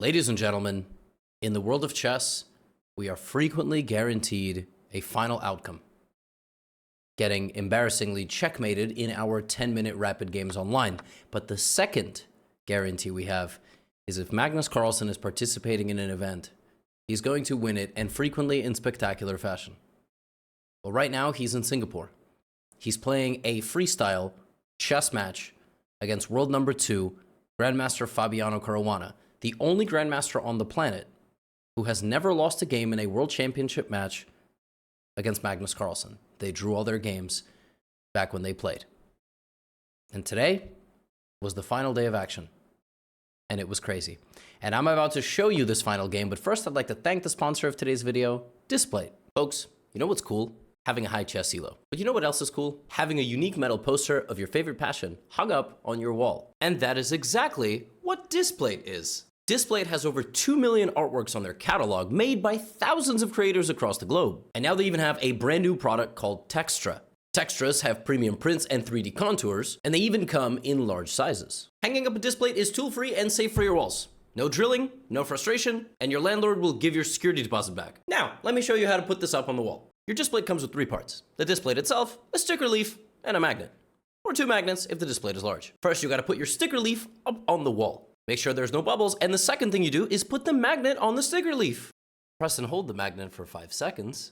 Ladies and gentlemen, in the world of chess, we are frequently guaranteed a final outcome, getting embarrassingly checkmated in our 10-minute rapid games online. But the second guarantee we have is if Magnus Carlsen is participating in an event, he's going to win it, and frequently in spectacular fashion. Well, right now, he's in Singapore. He's playing a freestyle chess match against world number 2, Grandmaster Fabiano Caruana, the only Grandmaster on the planet who has never lost a game in a World Championship match against Magnus Carlsen. They drew all their games back when they played. And today was the final day of action. And it was crazy. And I'm about to show you this final game, but first I'd like to thank the sponsor of today's video, Display. Folks, you know what's cool? Having a high chess elo. But you know what else is cool? Having a unique metal poster of your favorite passion hung up on your wall. And that is exactly what Display is. Display has over 2 million artworks on their catalog made by thousands of creators across the globe. And now they even have a brand new product called Textra. Textras have premium prints and 3D contours, and they even come in large sizes. Hanging up a display is tool-free and safe for your walls. No drilling, no frustration, and your landlord will give your security deposit back. Now, let me show you how to put this up on the wall. Your display comes with 3 parts: the display itself, a sticker leaf, and a magnet. Or 2 magnets if the display is large. First, you gotta put your sticker leaf up on the wall. Make sure there's no bubbles, and the second thing you do is put the magnet on the sticker leaf. Press and hold the magnet for 5 seconds.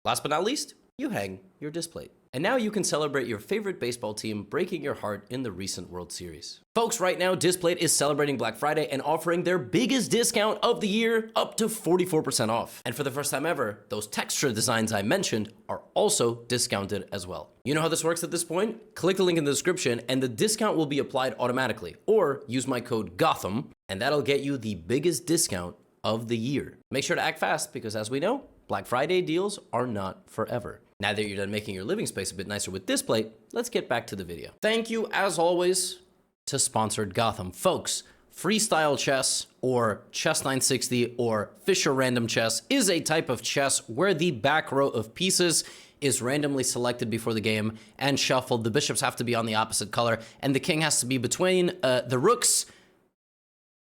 Last but not least, you hang your display. And now you can celebrate your favorite baseball team breaking your heart in the recent World Series. Folks, right now, Display is celebrating Black Friday and offering their biggest discount of the year, up to 44% off. And for the first time ever, those texture designs I mentioned are also discounted as well. You know how this works at this point? Click the link in the description and the discount will be applied automatically. Or use my code GOTHAM and that'll get you the biggest discount of the year. Make sure to act fast because, as we know, Black Friday deals are not forever. Now that you're done making your living space a bit nicer with Display, let's get back to the video. Thank you, as always, to sponsored Gotham. Folks, freestyle chess, or chess 960, or Fischer random chess is a type of chess where the back row of pieces is randomly selected before the game and shuffled. The bishops have to be on the opposite color, and the king has to be between the rooks,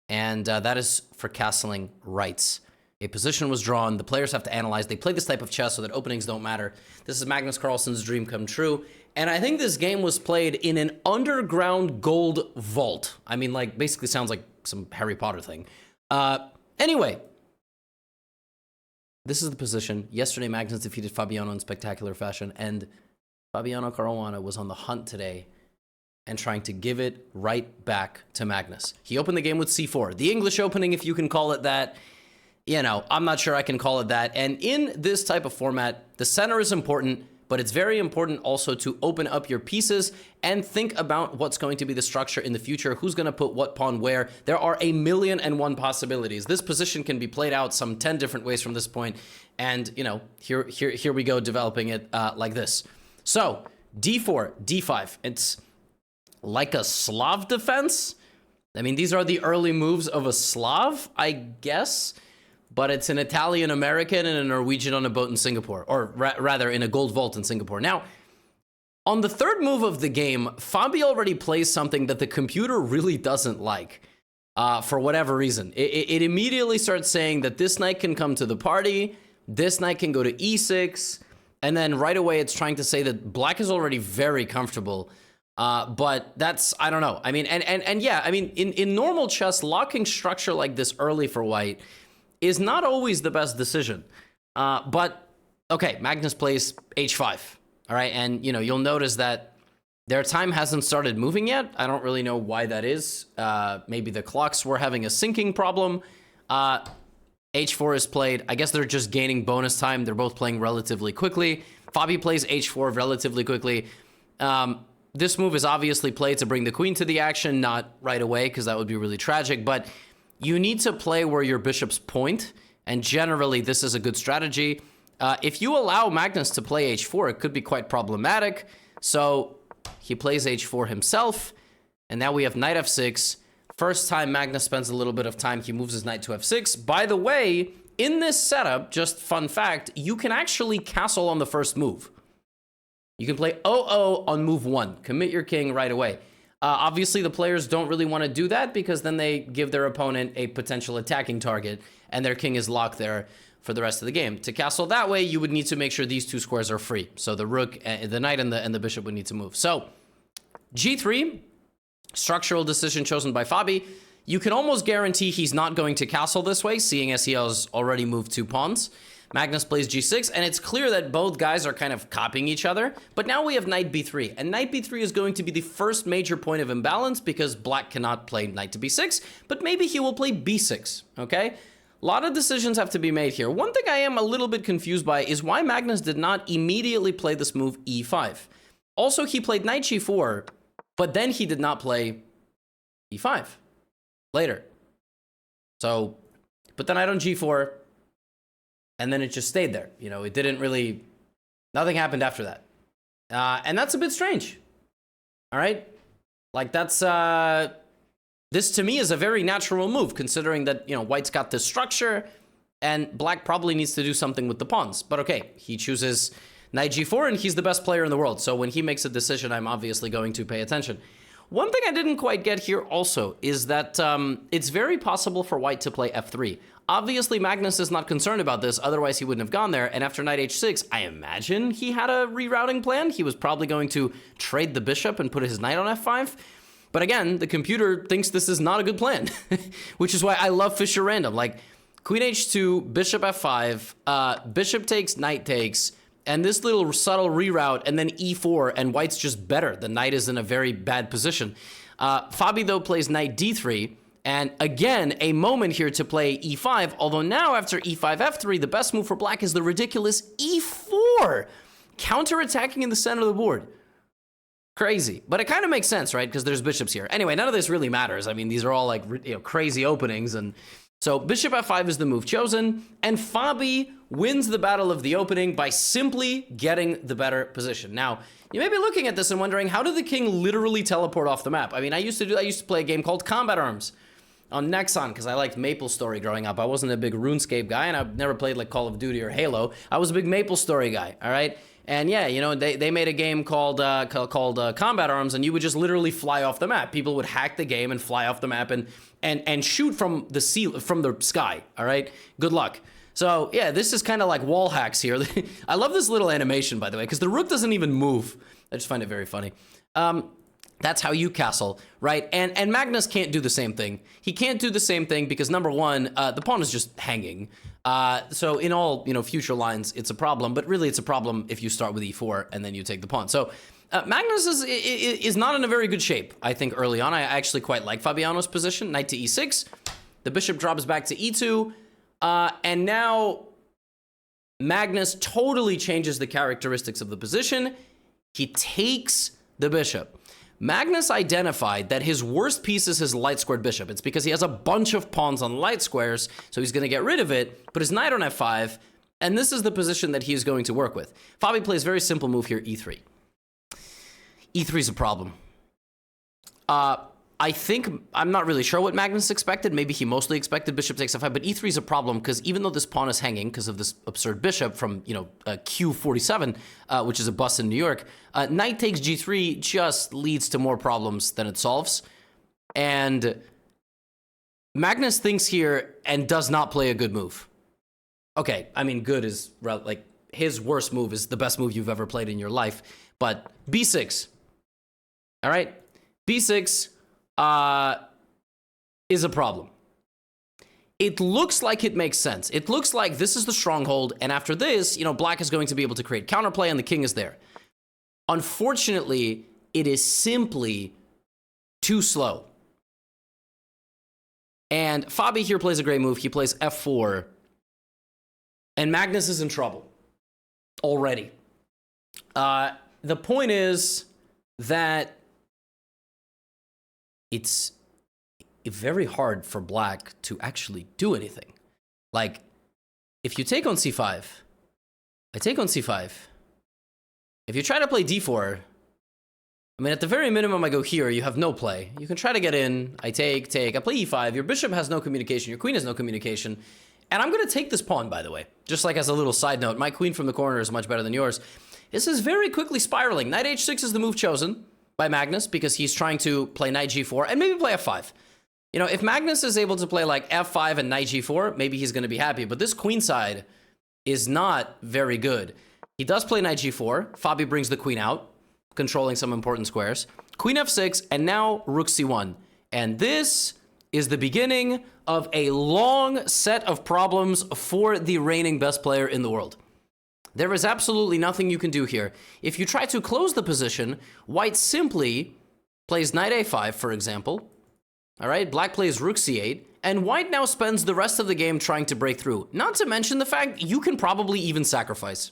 and that is for castling rights. A position was drawn, the players have to analyze. They play this type of chess so that openings don't matter. This is Magnus Carlsen's dream come true. And I think this game was played in an underground gold vault. I mean, like, basically sounds like some Harry Potter thing. Anyway, this is the position. Yesterday, Magnus defeated Fabiano in spectacular fashion, and Fabiano Caruana was on the hunt today and trying to give it right back to Magnus. He opened the game with c4. The English opening, if you can call it that. You know, I'm not sure I can call it that. And in this type of format, the center is important, but it's very important also to open up your pieces and think about what's going to be the structure in the future, who's going to put what pawn where. There are 1,000,001 possibilities. This position can be played out some 10 different ways from this point. And, you know, here we go, developing it like this. So, d4, d5. It's like a Slav defense. I mean, these are the early moves of a Slav, I guess. But it's an Italian-American and a Norwegian on a boat in Singapore, or rather in a gold vault in Singapore. Now, on the third move of the game, Fabi already plays something that the computer really doesn't like for whatever reason. It immediately starts saying that this knight can come to the party, this knight can go to e6, and then right away it's trying to say that black is already very comfortable. But that's, I don't know. I mean, and yeah, I mean, in normal chess, locking structure like this early for white is not always the best decision. But, okay, Magnus plays h5, all right? And, you know, you'll notice that their time hasn't started moving yet. I don't really know why that is. Maybe the clocks were having a syncing problem. h4 is played. I guess they're just gaining bonus time. They're both playing relatively quickly. Fabi plays h4 relatively quickly. This move is obviously played to bring the queen to the action, not right away, because that would be really tragic, but you need to play where your bishops point, and generally this is a good strategy. If you allow Magnus to play h4, it could be quite problematic. So he plays h4 himself, and now we have knight f6. First time Magnus spends a little bit of time, he moves his knight to f6. By the way, in this setup, just fun fact, you can actually castle on the first move. You can play 0-0 on move 1. Commit your king right away. Obviously, the players don't really want to do that because then they give their opponent a potential attacking target, and their king is locked there for the rest of the game. To castle that way, you would need to make sure these two squares are free. So the rook, the knight, and the bishop would need to move. So g3, structural decision chosen by Fabi. You can almost guarantee he's not going to castle this way, seeing as he has already moved 2 pawns. Magnus plays g6, and it's clear that both guys are kind of copying each other. But now we have knight b3, and knight b3 is going to be the first major point of imbalance because black cannot play knight to b6, but maybe he will play b6, okay? A lot of decisions have to be made here. One thing I am a little bit confused by is why Magnus did not immediately play this move e5. Also, he played knight g4, but then he did not play e5 later. So, put the knight on g4, and then it just stayed there. You know, it didn't really, nothing happened after that. And that's a bit strange. All right? Like, that's, this to me is a very natural move, considering that, you know, white's got this structure, and black probably needs to do something with the pawns. But okay, he chooses knight g4, and he's the best player in the world. So when he makes a decision, I'm obviously going to pay attention. One thing I didn't quite get here also is that it's very possible for white to play f3. Obviously, Magnus is not concerned about this, otherwise he wouldn't have gone there. And after knight h6, I imagine he had a rerouting plan. He was probably going to trade the bishop and put his knight on f5. But again, the computer thinks this is not a good plan, which is why I love Fisher Random. Like, queen h2, bishop f5, bishop takes, knight takes, and this little subtle reroute, and then e4, and white's just better. The knight is in a very bad position. Fabi, though, plays knight d3, and again, a moment here to play e5, although now after e5, f3, the best move for black is the ridiculous e4, counterattacking in the center of the board. Crazy, but it kind of makes sense, right? Because there's bishops here. Anyway, none of this really matters. I mean, these are all like, you know, crazy openings, and so bishop f5 is the move chosen, and Fabi wins the battle of the opening by simply getting the better position. Now, you may be looking at this and wondering, how did the king literally teleport off the map? I mean, I used to play a game called Combat Arms on Nexon because I liked MapleStory growing up. I wasn't a big RuneScape guy, and I've never played like Call of Duty or Halo. I was a big MapleStory guy, all right? And yeah, you know, they made a game called Combat Arms, and you would just literally fly off the map. People would hack the game and fly off the map and shoot from the sky. All right, good luck. So yeah, this is kind of like wall hacks here. I love this little animation, by the way, because the rook doesn't even move. I just find it very funny. That's how you castle, right? And Magnus can't do the same thing. He can't do the same thing because number one, the pawn is just hanging. So in all, you know, future lines, it's a problem, but really it's a problem if you start with e4 and then you take the pawn. So Magnus is not in a very good shape, I think, early on. I actually quite like Fabiano's position. Knight to e6. The bishop drops back to e2. And now Magnus totally changes the characteristics of the position. He takes the bishop. Magnus identified that his worst piece is his light squared bishop. It's because he has a bunch of pawns on light squares, so he's going to get rid of it, put his knight on f5, and this is the position that he is going to work with. Fabi plays a very simple move here, e3. E3 is a problem. I think, I'm not really sure what Magnus expected. Maybe he mostly expected bishop takes f5, but e3 is a problem because even though this pawn is hanging because of this absurd bishop from, you know, Q47, which is a bust in New York, knight takes g3 just leads to more problems than it solves. And Magnus thinks here and does not play a good move. Okay, I mean, good is, like, his worst move is the best move you've ever played in your life, but b6. All right, b6 is a problem. It looks like it makes sense. It looks like this is the stronghold, and after this, you know, black is going to be able to create counterplay, and the king is there. Unfortunately, it is simply too slow. And Fabi here plays a great move. He plays f4, and Magnus is in trouble already. The point is that it's very hard for black to actually do anything. Like, if you take on c5, I take on c5. If you try to play d4, I mean, at the very minimum, I go here, you have no play. You can try to get in, I take, I play e5, your bishop has no communication, your queen has no communication, and I'm gonna take this pawn, by the way. Just like as a little side note, my queen from the corner is much better than yours. This is very quickly spiraling. Knight h6 is the move chosen. by Magnus because he's trying to play knight g4 and maybe play f5. You know, if Magnus is able to play like f5 and knight g4, maybe he's going to be happy. But this queenside is not very good. He does play knight g4. Fabi brings the queen out, controlling some important squares. Queen f6, and now rook c1. And this is the beginning of a long set of problems for the reigning best player in the world. There is absolutely nothing you can do here. If you try to close the position, white simply plays knight a5, for example. All right, black plays rook c8, and white now spends the rest of the game trying to break through. Not to mention the fact you can probably even sacrifice.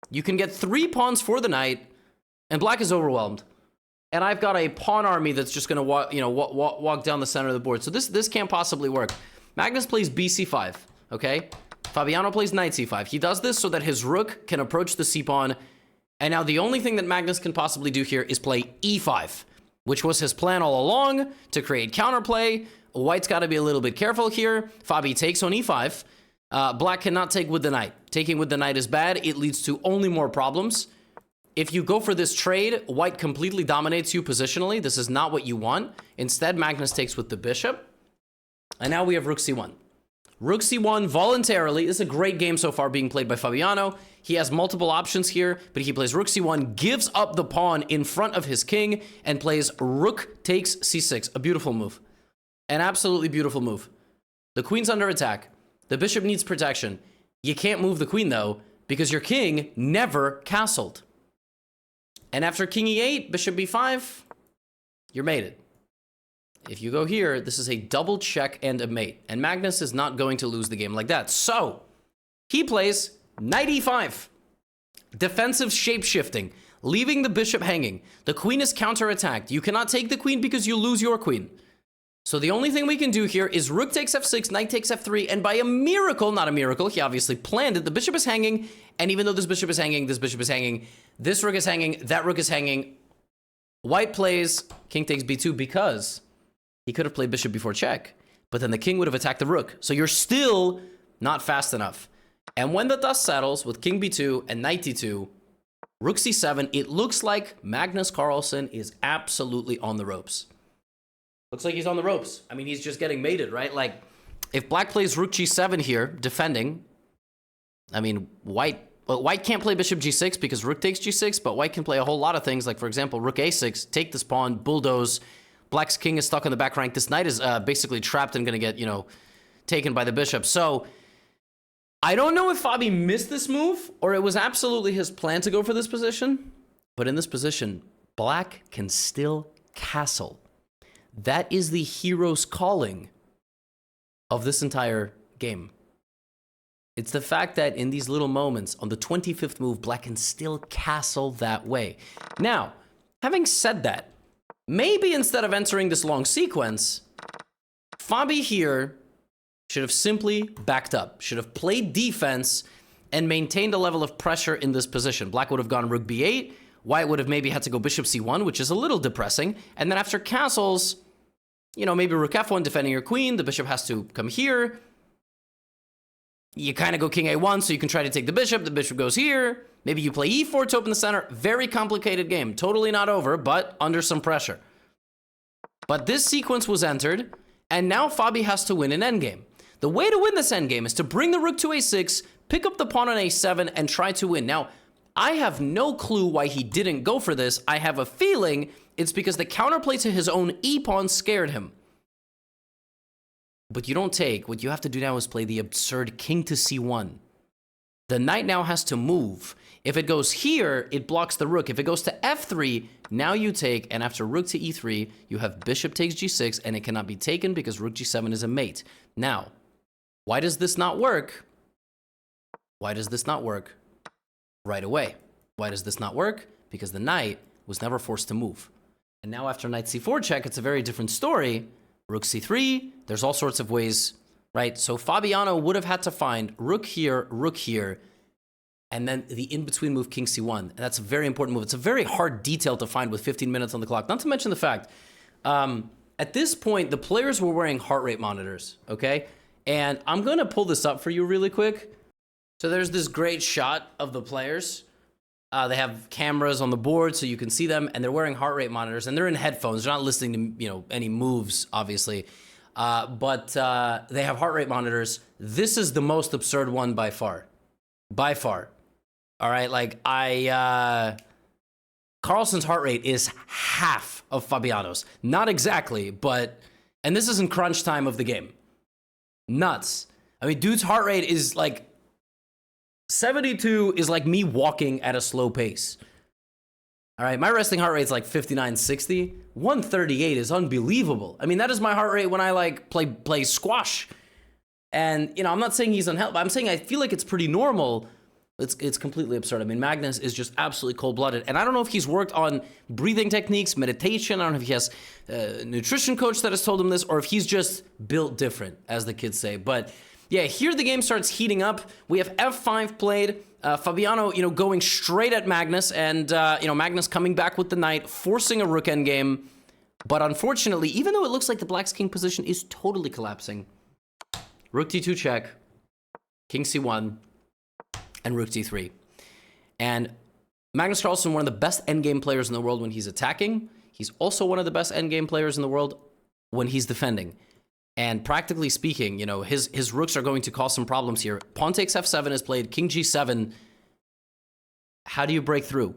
You can get 3 pawns for the knight, and black is overwhelmed. And I've got a pawn army that's just going to walk down the center of the board. So this can't possibly work. Magnus plays bc5, okay? Fabiano plays knight c5. He does this so that his rook can approach the c-pawn. And now the only thing that Magnus can possibly do here is play e5, which was his plan all along to create counterplay. White's got to be a little bit careful here. Fabi takes on e5. Black cannot take with the knight. Taking with the knight is bad. It leads to only more problems. If you go for this trade, white completely dominates you positionally. This is not what you want. Instead, Magnus takes with the bishop. And now we have rook c1. Rook c1 voluntarily. This is a great game so far being played by Fabiano. He has multiple options here, but he plays rook c1, gives up the pawn in front of his king, and plays rook takes c6. A beautiful move. An absolutely beautiful move. The queen's under attack. The bishop needs protection. You can't move the queen, though, because your king never castled. And after king e8, bishop b5, you're mated. If you go here, this is a double check and a mate. And Magnus is not going to lose the game like that. So, he plays knight e5. Defensive shape-shifting, leaving the bishop hanging. The queen is counterattacked. You cannot take the queen because you lose your queen. So the only thing we can do here is rook takes f6, knight takes f3, and by a miracle, not a miracle, he obviously planned it, the bishop is hanging, and even though this bishop is hanging, this bishop is hanging, this rook is hanging, that rook is hanging. White plays king takes b2 because he could have played bishop before check, but then the king would have attacked the rook. So you're still not fast enough. And when the dust settles with king b2 and knight d2, rook c7, it looks like Magnus Carlsen is absolutely on the ropes. Looks like he's on the ropes. I mean, he's just getting mated, right? Like, if black plays rook g7 here, defending, I mean, white can't play bishop g6 because rook takes g6, but white can play a whole lot of things. Like, for example, rook a6, take this pawn, bulldoze. Black's king is stuck on the back rank. This knight is basically trapped and going to get, you know, taken by the bishop. So, I don't know if Fabi missed this move or it was absolutely his plan to go for this position. But in this position, black can still castle. That is the hero's calling of this entire game. It's the fact that in these little moments, on the 25th move, black can still castle that way. Now, having said that, maybe instead of entering this long sequence, Fabi here should have simply backed up, should have played defense and maintained a level of pressure in this position. Black would have gone rook b8, white would have maybe had to go bishop c1, which is a little depressing, and then after castles, you know, maybe rook f1 defending your queen, the bishop has to come here. You kind of go king a1 so you can try to take the bishop goes here. Maybe you play e4 to open the center. Very complicated game, totally not over, but under some pressure. But this sequence was entered, and now Fabi has to win an endgame. The way to win this endgame is to bring the rook to a6, pick up the pawn on a7, and try to win. Now, I have no clue why he didn't go for this. I have a feeling it's because the counterplay to his own e-pawn scared him. But you don't take. What you have to do now is play the absurd king to c1. The knight now has to move. If it goes here, it blocks the rook. If it goes to f3, now you take, and after rook to e3, you have bishop takes g6, and it cannot be taken because rook g7 is a mate. Now, why does this not work? Why does this not work right away? Why does this not work? Because the knight was never forced to move. And now after knight c4 check, it's a very different story. Rook c3, there's all sorts of ways, right? So Fabiano would have had to find rook here, and then the in-between move king c1. And that's a very important move. It's a very hard detail to find with 15 minutes on the clock. Not to mention the fact, at this point, the players were wearing heart rate monitors, okay? And I'm going to pull this up for you really quick. So there's this great shot of the players. They have cameras on the board so you can see them, and they're wearing heart rate monitors, and they're in headphones. They're not listening to, any moves, obviously. But they have heart rate monitors. This is the most absurd one by far. By far. All right, like Carlsen's heart rate is half of Fabiano's. Not exactly, but, and this is in crunch time of the game. Nuts. I mean, dude's heart rate is like, 72 is like me walking at a slow pace. All right, my resting heart rate is like 59, 60. 138 is unbelievable. I mean, that is my heart rate when I like play squash. And, I'm not saying he's unhealthy, but I'm saying I feel like it's pretty normal. It's completely absurd. I mean, Magnus is just absolutely cold-blooded. And I don't know if he's worked on breathing techniques, meditation. I don't know if he has a nutrition coach that has told him this, or if he's just built different, as the kids say. But yeah, here the game starts heating up. We have F5 played. Fabiano, going straight at Magnus, and, Magnus coming back with the knight, forcing a rook endgame. But unfortunately, even though it looks like the black's king position is totally collapsing, rook d2 check, king c1, and rook d3. And Magnus Carlsen, one of the best endgame players in the world when he's attacking. He's also one of the best endgame players in the world when he's defending. And practically speaking, his rooks are going to cause some problems here. Pawn takes f7 is played, king g7. How do you break through?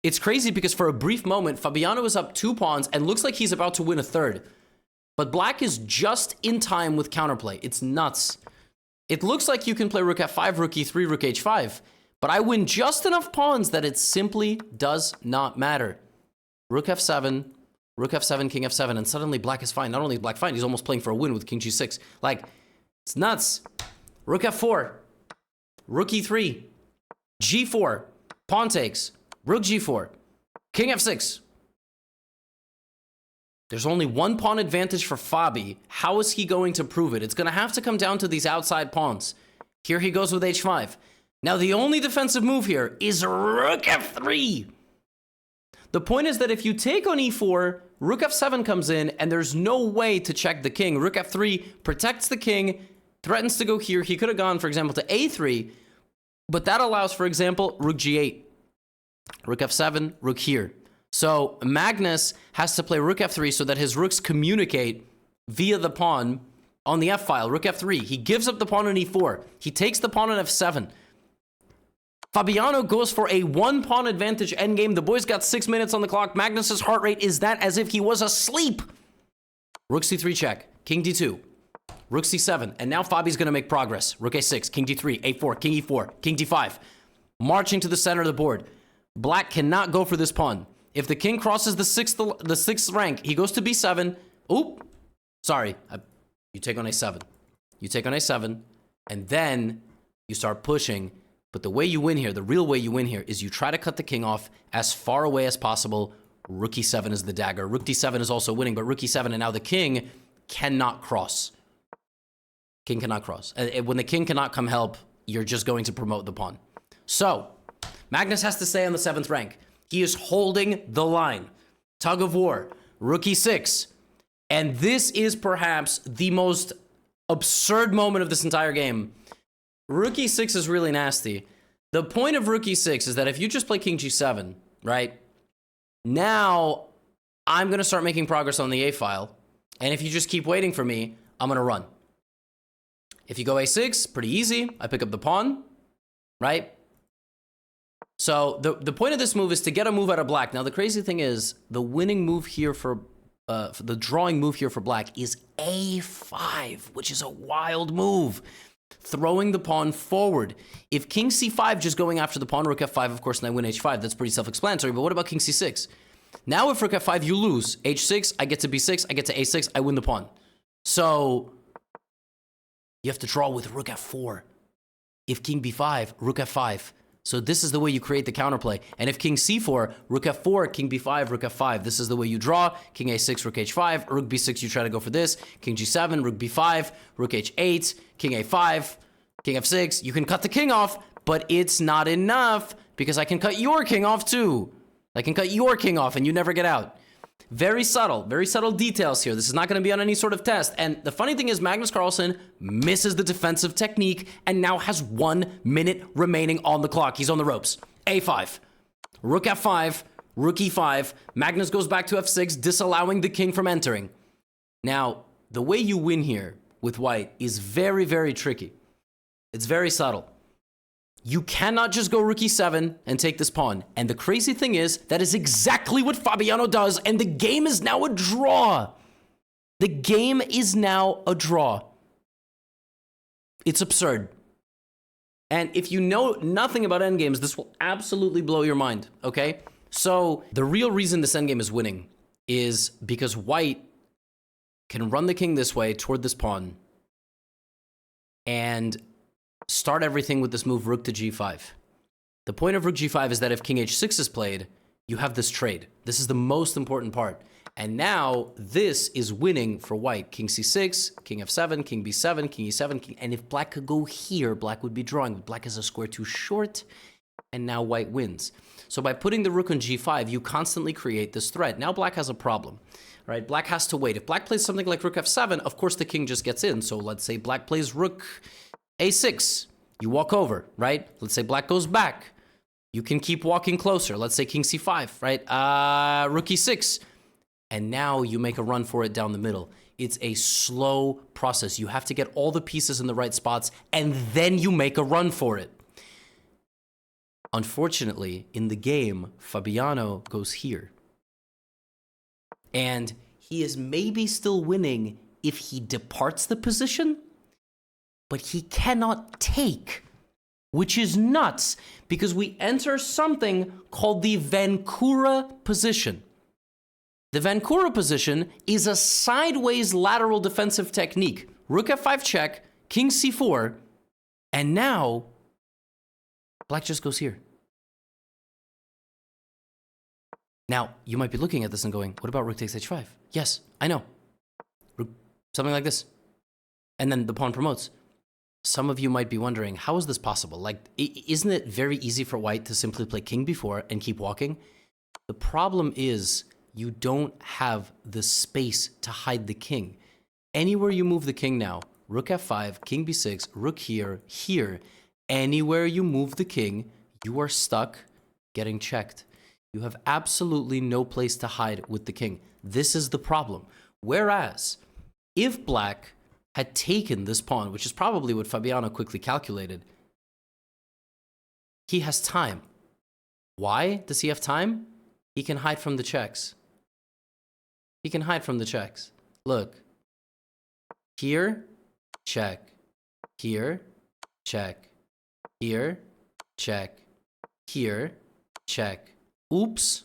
It's crazy because for a brief moment, Fabiano is up 2 pawns and looks like he's about to win a third. But black is just in time with counterplay. It's nuts. It looks like you can play rook f5, rook e3, rook h5. But I win just enough pawns that it simply does not matter. Rook f7, king f7, and suddenly black is fine. Not only is black fine, he's almost playing for a win with king g6. Like, it's nuts. Rook f4, rook e3, g4, pawn takes, rook g4, king f6. There's only 1 pawn advantage for Fabi. How is he going to prove it? It's going to have to come down to these outside pawns. Here he goes with h5. Now, the only defensive move here is rook f3. The point is that if you take on e4, rook f7 comes in, and there's no way to check the king. Rook f3 protects the king, threatens to go here. He could have gone, for example, to a3, but that allows, for example, rook g8. Rook f7, rook here. So Magnus has to play rook f3 so that his rooks communicate via the pawn on the f-file. Rook f3. He gives up the pawn on e4. He takes the pawn on f7. Fabiano goes for a 1-pawn advantage endgame. The boy's got 6 minutes on the clock. Magnus's heart rate is that as if he was asleep. Rook c3 check. King d2. Rook c7. And now Fabi's going to make progress. Rook a6. King d3. a4. King e4. King d5. Marching to the center of the board. Black cannot go for this pawn. If the king crosses the sixth rank, he goes to b7. Oop. Sorry. You take on a7. You take on a7. And then you start pushing. But the way you win here, the real way you win here, is you try to cut the king off as far away as possible. Rook e7 is the dagger. Rook d7 is also winning, but rook e7, and now the king cannot cross. King cannot cross. When the king cannot come help, you're just going to promote the pawn. So, Magnus has to stay on the 7th rank. He is holding the line. Tug of war. Rook e6. And this is perhaps the most absurd moment of this entire game. Rook e6 is really nasty. The point of rook e6 is that if you just play king g7, right? Now, I'm going to start making progress on the a-file. And if you just keep waiting for me, I'm going to run. If you go a6, pretty easy. I pick up the pawn, right? So the point of this move is to get a move out of black. Now, the crazy thing is the winning move here for the drawing move here for black is a5, which is a wild move. Throwing the pawn forward. If king c5 just going after the pawn, rook f5, of course, and I win h5, that's pretty self-explanatory. But what about king c6? Now if rook f5, you lose. h6, I get to b6, I get to a6, I win the pawn. So you have to draw with rook f4. If king b5, rook f5. So this is the way you create the counterplay. And if king c4, rook f4, king b5, rook f5. This is the way you draw. King a6, rook h5, rook b6, you try to go for this. King g7, rook b5, rook h8, king a5, king f6. You can cut the king off, but it's not enough because I can cut your king off too. I can cut your king off and you never get out. Very subtle details here. This is not going to be on any sort of test. And the funny thing is Magnus Carlsen misses the defensive technique and now has 1 minute remaining on the clock. He's on the ropes. a5. rook f5, rook e5, Magnus goes back to f6, disallowing the king from entering. Now, the way you win here with white is very, very tricky. It's very subtle. You cannot just go rook e7 and take this pawn. And the crazy thing is, that is exactly what Fabiano does, and the game is now a draw. The game is now a draw. It's absurd. And if you know nothing about endgames, this will absolutely blow your mind, okay? So the real reason this endgame is winning is because white can run the king this way toward this pawn and start everything with this move rook to g5. The point of rook g5 is that if king h6 is played, you have this trade. This is the most important part. And now this is winning for white. King c6, king f7, king b7, king e7, king, and if black could go here, black would be drawing. But black is a square too short, and now white wins. So by putting the rook on g5, you constantly create this threat. Now black has a problem, right? Black has to wait. If black plays something like rook f7, of course the king just gets in. So let's say black plays rook a6. You walk over, right? Let's say black goes back. You can keep walking closer. Let's say king c5, right? Rook e6. And now you make a run for it down the middle. It's a slow process. You have to get all the pieces in the right spots, and then you make a run for it. Unfortunately, in the game, Fabiano goes here. And he is maybe still winning if he departs the position, but he cannot take, which is nuts, because we enter something called the Vancouver position. The Vancouver position is a sideways lateral defensive technique. Rook f5 check, king c4, and now black just goes here. Now, you might be looking at this and going, what about rook takes h5? Yes, I know. Something like this. And then the pawn promotes. Some of you might be wondering, how is this possible? Like, isn't it very easy for white to simply play king b4 and keep walking? The problem is you don't have the space to hide the king. Anywhere you move the king now, rook f5, king b6, rook here, here, anywhere you move the king, you are stuck getting checked. You have absolutely no place to hide with the king. This is the problem. Whereas, if black had taken this pawn, which is probably what Fabiano quickly calculated, he has time. Why does he have time? He can hide from the checks. He can hide from the checks. Look. Here, check. Here, check. Here, check. Here, check. Oops.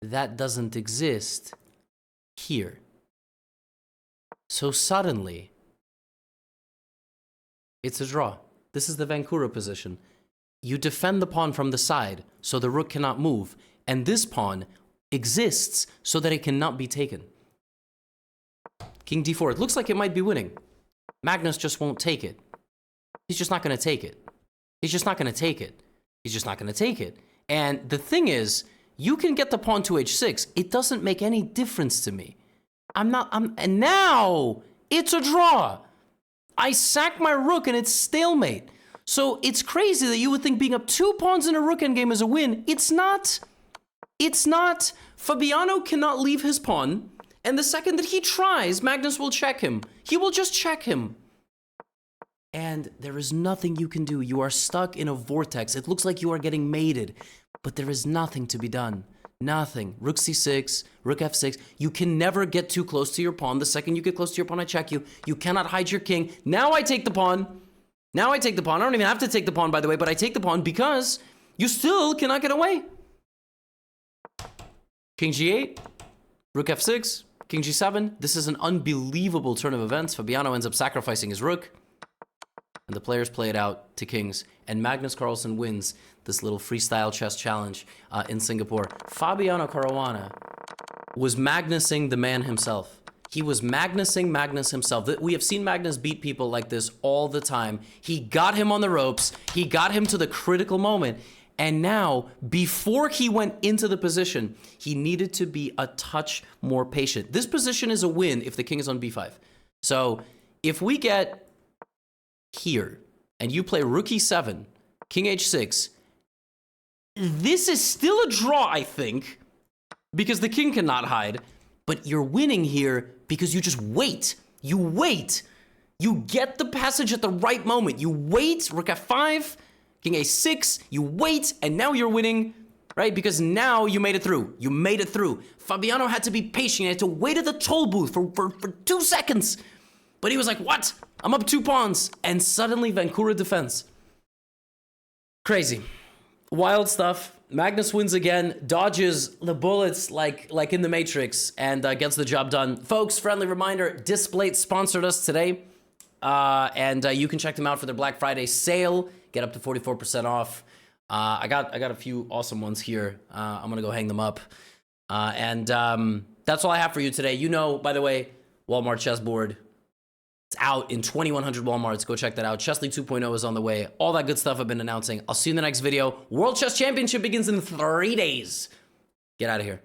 That doesn't exist here. So suddenly, it's a draw. This is the Vancouver position. You defend the pawn from the side, so the rook cannot move, and this pawn exists so that it cannot be taken. King d4. It looks like it might be winning. Magnus just won't take it. He's just not going to take it. He's just not going to take it. He's just not going to take it. And the thing is, you can get the pawn to h6. It doesn't make any difference to me. And now it's a draw. I sack my rook and it's stalemate. So it's crazy that you would think being up 2 pawns in a rook endgame is a win. It's not. It's not. Fabiano cannot leave his pawn. And the second that he tries, Magnus will check him. He will just check him. And there is nothing you can do. You are stuck in a vortex. It looks like you are getting mated, but there is nothing to be done. Nothing. Rook c6, rook f6. You can never get too close to your pawn. The second you get close to your pawn, I check you. You cannot hide your king. Now I take the pawn. Now I take the pawn. I don't even have to take the pawn, by the way, but I take the pawn because you still cannot get away. King g8, rook f6, king g7. This is an unbelievable turn of events. Fabiano ends up sacrificing his rook. And the players play it out to kings. And Magnus Carlsen wins this little freestyle chess challenge in Singapore. Fabiano Caruana was Magnusing the man himself. He was Magnusing Magnus himself. We have seen Magnus beat people like this all the time. He got him on the ropes. He got him to the critical moment. And now, before he went into the position, he needed to be a touch more patient. This position is a win if the king is on b5. So if we get here, and you play rook e7, King h6. This is still a draw, I think, because the king cannot hide. But you're winning here because you just wait. You wait. You get the passage at the right moment. You wait, rook f5, king a6, you wait, and now you're winning, right? Because now you made it through. You made it through. Fabiano had to be patient. He had to wait at the toll booth for 2 seconds. But he was like, what? I'm up 2 pawns. And suddenly Vancouver defends. Crazy. Wild stuff. Magnus wins again, dodges the bullets like in the Matrix, and gets the job done. Folks, friendly reminder, Displate sponsored us today. And you can check them out for their Black Friday sale. Get up to 44% off. I got a few awesome ones here. I'm gonna go hang them up. And that's all I have for you today. You know, by the way, Walmart chessboard. It's out in 2,100 Walmarts. Go check that out. Chess League 2.0 is on the way. All that good stuff I've been announcing. I'll see you in the next video. World Chess Championship begins in 3 days. Get out of here.